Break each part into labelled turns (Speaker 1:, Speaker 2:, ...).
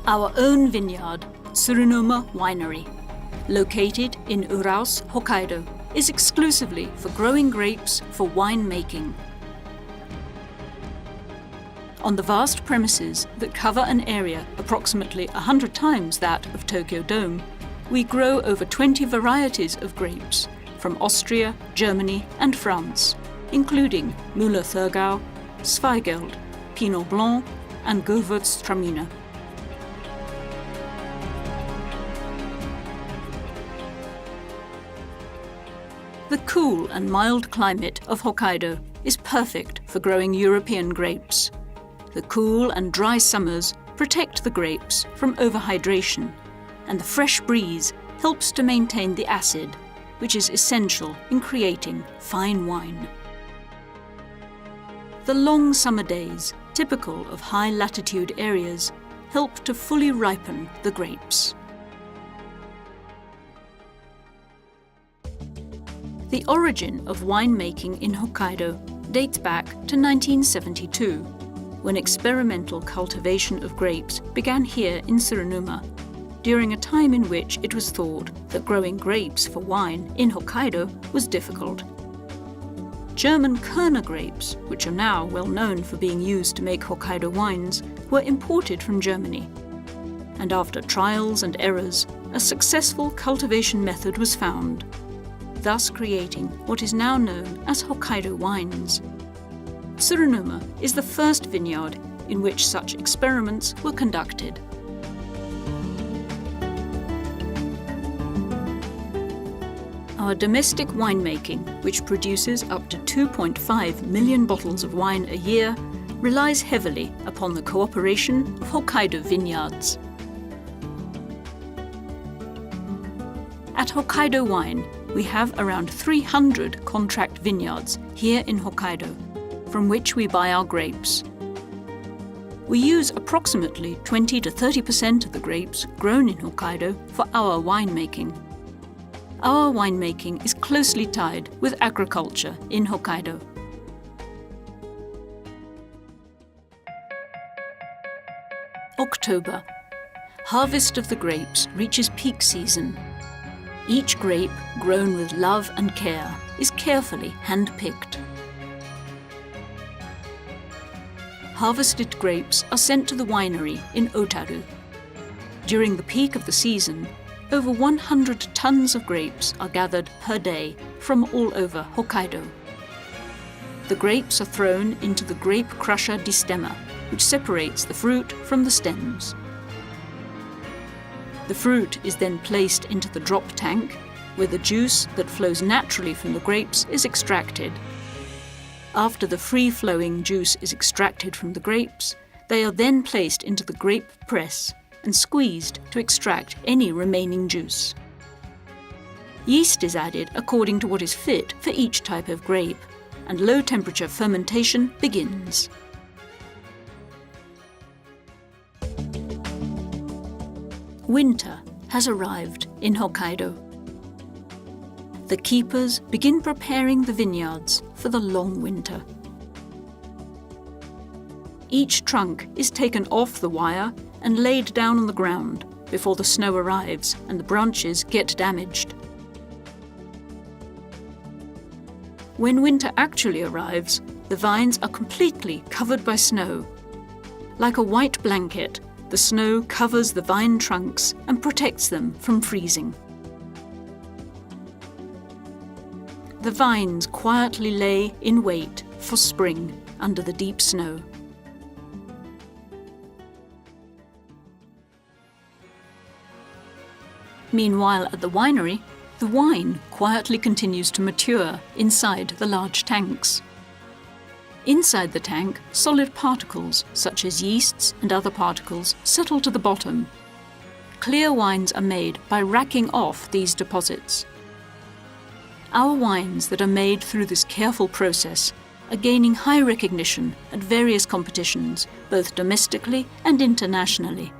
Speaker 1: Our own vineyard, Tsurunuma Winery, located in Uraus, Hokkaido, is exclusively for growing grapes for winemaking. On the vast premises that cover an area approximately 100 times that of Tokyo Dome, we grow over 20 varieties of grapes from Austria, Germany and France, including Müller-Thurgau, Zweigelt, Pinot Blanc and Gewürztraminer. The cool and mild climate of Hokkaido is perfect for growing European grapes. The cool and dry summers protect the grapes from overhydration, and the fresh breeze helps to maintain the acid, which is essential in creating fine wine. The long summer days, typical of high-latitude areas, help to fully ripen the grapes. The origin of winemaking in Hokkaido dates back to 1972, when experimental cultivation of grapes began here in Tsurunuma, during a time in which it was thought that growing grapes for wine in Hokkaido was difficult. German Kerner grapes, which are now well known for being used to make Hokkaido wines, were imported from Germany. And after trials and errors, a successful cultivation method was found, thus creating what is now known as Hokkaido wines. Tsurunuma is the first vineyard in which such experiments were conducted. Our domestic winemaking, which produces up to 2.5 million bottles of wine a year, relies heavily upon the cooperation of Hokkaido vineyards. At Hokkaido Wine, we have around 300 contract vineyards here in Hokkaido, from which we buy our grapes. We use approximately 20 to 30% of the grapes grown in Hokkaido for our winemaking. Our winemaking is closely tied with agriculture in Hokkaido. October. Harvest of the grapes reaches peak season. Each grape, grown with love and care, is carefully hand-picked. Harvested grapes are sent to the winery in Otaru. During the peak of the season, over 100 tons of grapes are gathered per day from all over Hokkaido. The grapes are thrown into the grape crusher destemmer, which separates the fruit from the stems. The fruit is then placed into the drop tank, where the juice that flows naturally from the grapes is extracted. After the free-flowing juice is extracted from the grapes, they are then placed into the grape press and squeezed to extract any remaining juice. Yeast is added according to what is fit for each type of grape, and low-temperature fermentation begins. Winter has arrived in Hokkaido. The keepers begin preparing the vineyards for the long winter. Each trunk is taken off the wire and laid down on the ground before the snow arrives and the branches get damaged. When winter actually arrives, the vines are completely covered by snow. Like a white blanket, the snow covers the vine trunks and protects them from freezing. The vines quietly lay in wait for spring under the deep snow. Meanwhile, at the winery, the wine quietly continues to mature inside the large tanks. Inside the tank, solid particles, such as yeasts and other particles, settle to the bottom. Clear wines are made by racking off these deposits. Our wines that are made through this careful process are gaining high recognition at various competitions, both domestically and internationally.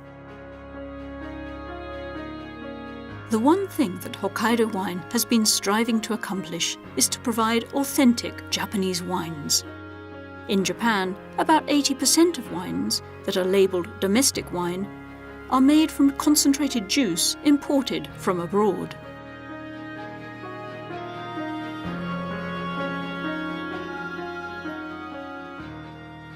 Speaker 1: The one thing that Hokkaido wine has been striving to accomplish is to provide authentic Japanese wines. In Japan, about 80% of wines that are labelled domestic wine are made from concentrated juice imported from abroad.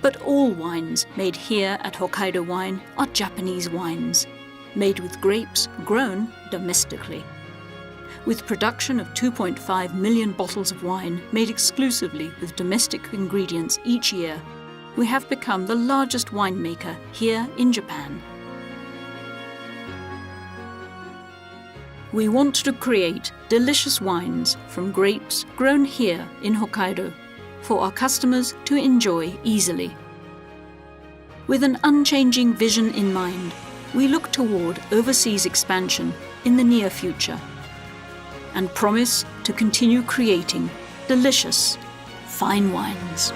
Speaker 1: But all wines made here at Hokkaido Wine are Japanese wines, made with grapes grown domestically. With production of 2.5 million bottles of wine made exclusively with domestic ingredients each year, we have become the largest winemaker here in Japan. We want to create delicious wines from grapes grown here in Hokkaido for our customers to enjoy easily. With an unchanging vision in mind, we look toward overseas expansion in the near future and promise to continue creating delicious, fine wines.